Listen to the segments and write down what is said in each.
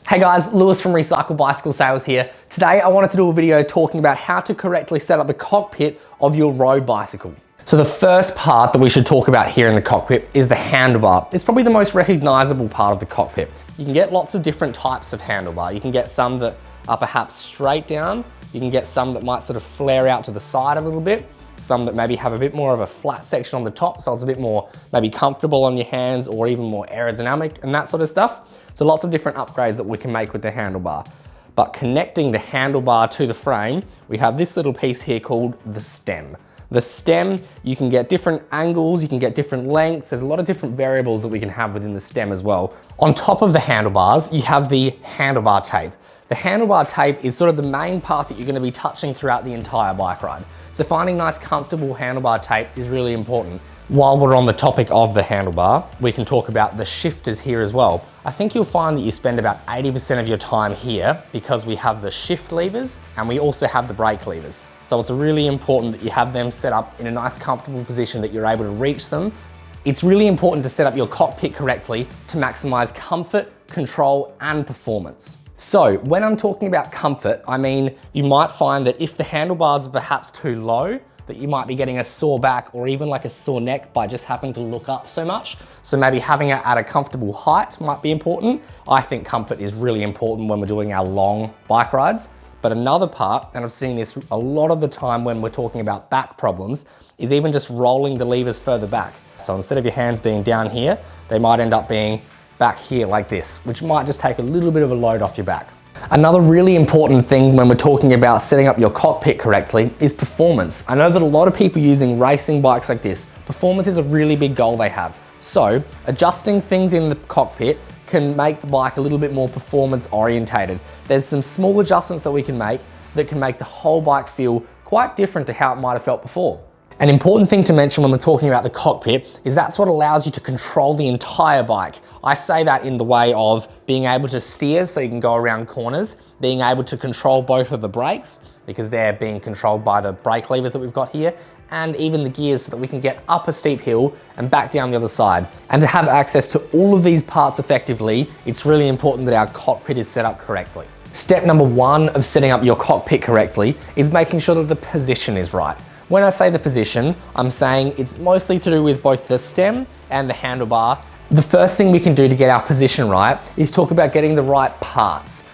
Hey guys, Lewis from Recycle Bicycle Sales here. Today I wanted to do a video talking about how to correctly set up the cockpit of your road bicycle. So the first part that we should talk about here in the cockpit is the handlebar. It's probably the most recognizable part of the cockpit. You can get lots of different types of handlebar. You can get some that are perhaps straight down. You can get some that might sort of flare out to the side a little bit. Some that maybe have a bit more of a flat section on the top, so it's a bit more maybe comfortable on your hands or even more aerodynamic and that sort of stuff. So lots of different upgrades that we can make with the handlebar. But connecting the handlebar to the frame, we have this little piece here called the stem. The stem, you can get different angles, you can get different lengths. There's a lot of different variables that we can have within the stem as well. On top of the handlebars, you have the handlebar tape. The handlebar tape is sort of the main part that you're going to be touching throughout the entire bike ride. So finding nice, comfortable handlebar tape is really important. While we're on the topic of the handlebar, we can talk about the shifters here as well. I think you'll find that you spend about 80% of your time here because we have the shift levers and we also have the brake levers. So it's really important that you have them set up in a nice, comfortable position that you're able to reach them. It's really important to set up your cockpit correctly to maximize comfort, control, and performance. So when I'm talking about comfort, I mean, you might find that if the handlebars are perhaps too low, that you might be getting a sore back or even like a sore neck by just having to look up so much. So maybe having it at a comfortable height might be important. I think comfort is really important when we're doing our long bike rides. But another part, and I've seen this a lot of the time when we're talking about back problems, is even just rolling the levers further back. So instead of your hands being down here, they might end up being back here like this, which might just take a little bit of a load off your back. Another really important thing when we're talking about setting up your cockpit correctly is performance. I know that a lot of people using racing bikes like this, performance is a really big goal they have. So adjusting things in the cockpit can make the bike a little bit more performance orientated. There's some small adjustments that we can make that can make the whole bike feel quite different to how it might have felt before. An important thing to mention when we're talking about the cockpit is that's what allows you to control the entire bike. I say that in the way of being able to steer so you can go around corners, being able to control both of the brakes because they're being controlled by the brake levers that we've got here, and even the gears so that we can get up a steep hill and back down the other side. And to have access to all of these parts effectively, it's really important that our cockpit is set up correctly. Step number one of setting up your cockpit correctly is making sure that the position is right. When I say the position, I'm saying it's mostly to do with both the stem and the handlebar. The first thing we can do to get our position right is talk about getting the right parts.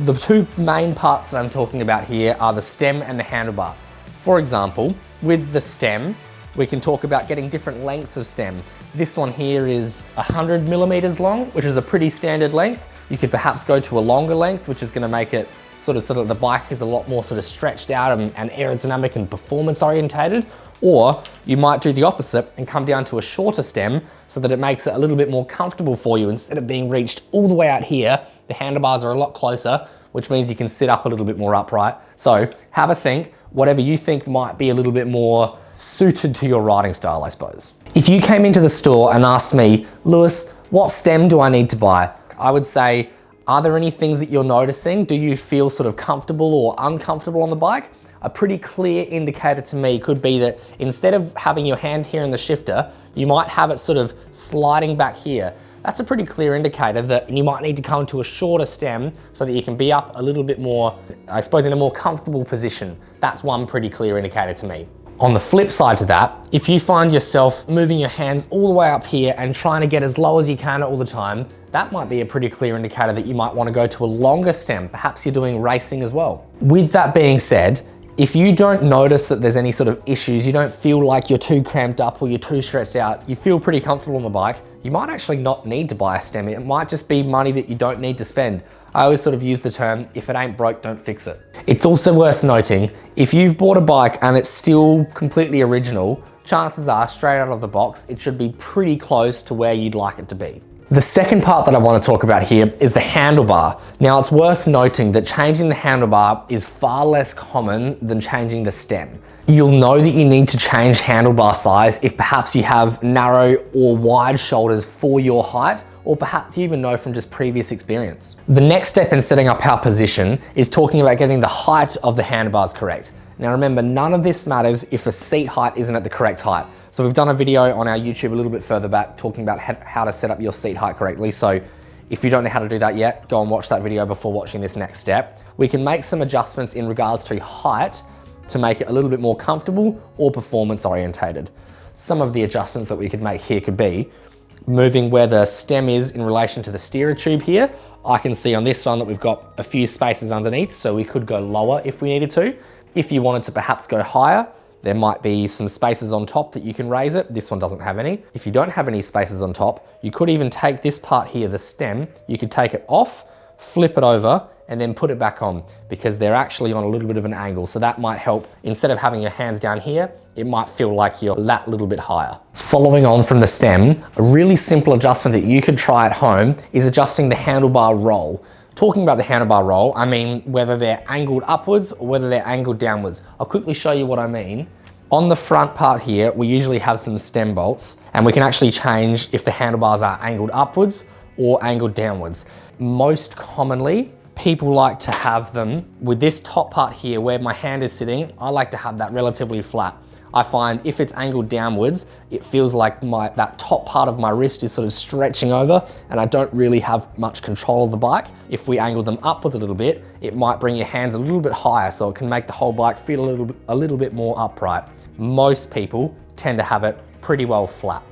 The two main parts that I'm talking about here are the stem and the handlebar. For example, with the stem, we can talk about getting different lengths of stem. This one here is 100 millimeters long, which is a pretty standard length. You could perhaps go to a longer length, which is going to make it so that the bike is a lot more sort of stretched out and aerodynamic and performance orientated. Or you might do the opposite and come down to a shorter stem so that it makes it a little bit more comfortable for you. Instead of being reached all the way out here, the handlebars are a lot closer, which means you can sit up a little bit more upright. So have a think, whatever you think might be a little bit more suited to your riding style, I suppose. If you came into the store and asked me, Lewis, what stem do I need to buy? I would say, are there any things that you're noticing? Do you feel sort of comfortable or uncomfortable on the bike? A pretty clear indicator to me could be that instead of having your hand here in the shifter, you might have it sort of sliding back here. That's a pretty clear indicator that you might need to come to a shorter stem so that you can be up a little bit more, I suppose, in a more comfortable position. That's one pretty clear indicator to me. On the flip side to that, if you find yourself moving your hands all the way up here and trying to get as low as you can all the time, that might be a pretty clear indicator that you might want to go to a longer stem. Perhaps you're doing racing as well. With that being said, if you don't notice that there's any sort of issues, you don't feel like you're too cramped up or you're too stretched out, you feel pretty comfortable on the bike, you might actually not need to buy a stem. It might just be money that you don't need to spend. I always sort of use the term, if it ain't broke, don't fix it. It's also worth noting, if you've bought a bike and it's still completely original, chances are straight out of the box, it should be pretty close to where you'd like it to be. The second part that I want to talk about here is the handlebar. Now it's worth noting that changing the handlebar is far less common than changing the stem. You'll know that you need to change handlebar size if perhaps you have narrow or wide shoulders for your height, or perhaps you even know from just previous experience. The next step in setting up our position is talking about getting the height of the handlebars correct. Now remember, none of this matters if the seat height isn't at the correct height. So we've done a video on our YouTube a little bit further back talking about how to set up your seat height correctly. So If you don't know how to do that yet, go and watch that video before watching this next step. We can make some adjustments in regards to height to make it a little bit more comfortable or performance orientated. Some of the adjustments that we could make here could be moving where the stem is in relation to the steerer tube here. I can see on this one that we've got a few spaces underneath, so we could go lower if we needed to. If you wanted to perhaps go higher, there might be some spaces on top that you can raise it. This one doesn't have any. If you don't have any spaces on top, you could even take this part here, the stem, you could take it off, flip it over, and then put it back on, because they're actually on a little bit of an angle. So that might help. Instead of having your hands down here, it might feel like you're that little bit higher. Following on from the stem, a really simple adjustment that you could try at home is adjusting the handlebar roll. Talking about the handlebar roll, I mean whether they're angled upwards or whether they're angled downwards. I'll quickly show you what I mean. On the front part here, we usually have some stem bolts, and we can actually change if the handlebars are angled upwards or angled downwards. Most commonly, people like to have them with this top part here where my hand is sitting. I like to have that relatively flat. I find if it's angled downwards, it feels like that top part of my wrist is sort of stretching over, and I don't really have much control of the bike. If we angle them upwards a little bit, it might bring your hands a little bit higher, so it can make the whole bike feel a little bit more upright. Most people tend to have it pretty well flat.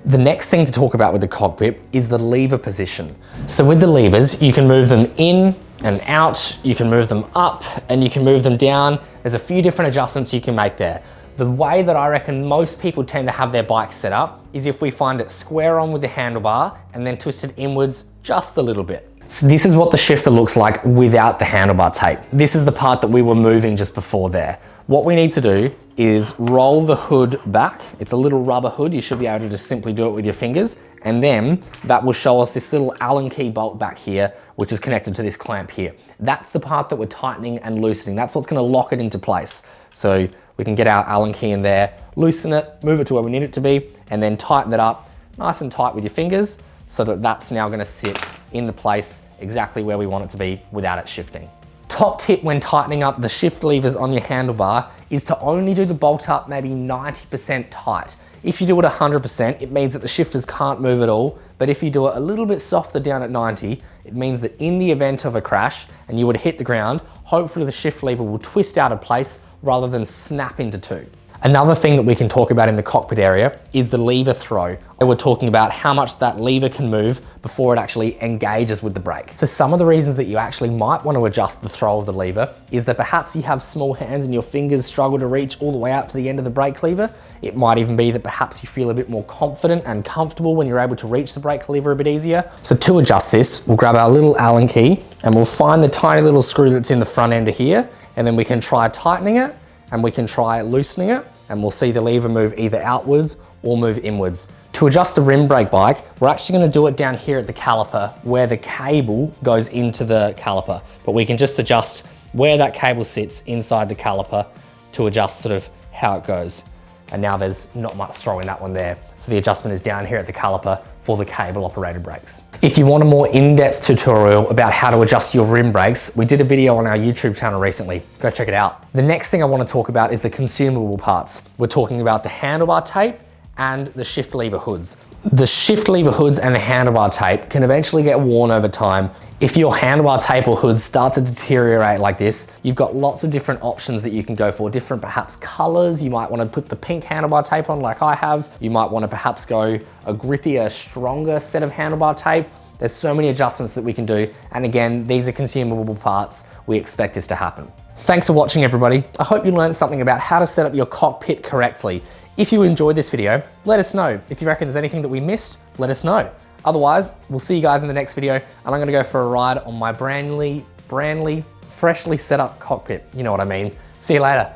The next thing to talk about with the cockpit is the lever position. So with the levers, you can move them in and out, you can move them up, and you can move them down. There's a few different adjustments you can make there. The way that I reckon most people tend to have their bike set up is if we find it square on with the handlebar and then twist it inwards just a little bit. So this is what the shifter looks like without the handlebar tape. This is the part that we were moving just before there. What we need to do is roll the hood back. It's a little rubber hood. You should be able to just simply do it with your fingers. And then that will show us this little Allen key bolt back here, which is connected to this clamp here. That's the part that we're tightening and loosening. That's what's gonna lock it into place. So we can get our Allen key in there, loosen it, move it to where we need it to be, and then tighten it up nice and tight with your fingers so that that's now gonna sit in the place exactly where we want it to be without it shifting. Top tip when tightening up the shift levers on your handlebar is to only do the bolt up maybe 90% tight. If you do it 100%, it means that the shifters can't move at all. But if you do it a little bit softer down at 90, it means that in the event of a crash and you would hit the ground, hopefully the shift lever will twist out of place rather than snap into two. Another thing that we can talk about in the cockpit area is the lever throw. We're talking about how much that lever can move before it actually engages with the brake. So some of the reasons that you actually might want to adjust the throw of the lever is that perhaps you have small hands and your fingers struggle to reach all the way out to the end of the brake lever. It might even be that perhaps you feel a bit more confident and comfortable when you're able to reach the brake lever a bit easier. So to adjust this, we'll grab our little Allen key and we'll find the tiny little screw that's in the front end of here, and then we can try tightening it and we can try loosening it, and we'll see the lever move either outwards or move inwards. To adjust the rim brake bike, we're actually gonna do it down here at the caliper where the cable goes into the caliper, but we can just adjust where that cable sits inside the caliper to adjust sort of how it goes. And now there's not much throw in that one there. So the adjustment is down here at the caliper for the cable operated brakes. If you want a more in-depth tutorial about how to adjust your rim brakes, we did a video on our YouTube channel recently. Go check it out. The next thing I want to talk about is the consumable parts. We're talking about the handlebar tape and the shift lever hoods. The shift lever hoods and the handlebar tape can eventually get worn over time. If your handlebar tape or hoods start to deteriorate like this, you've got lots of different options that you can go for, different perhaps colors. You might want to put the pink handlebar tape on like I have. You might want to perhaps go a grippier, stronger set of handlebar tape. There's so many adjustments that we can do. And again, these are consumable parts. We expect this to happen. Thanks for watching, everybody. I hope you learned something about how to set up your cockpit correctly. If you enjoyed this video, let us know. If you reckon there's anything that we missed, let us know. Otherwise, we'll see you guys in the next video, and I'm gonna go for a ride on my brandly, freshly set up cockpit. You know what I mean. See you later.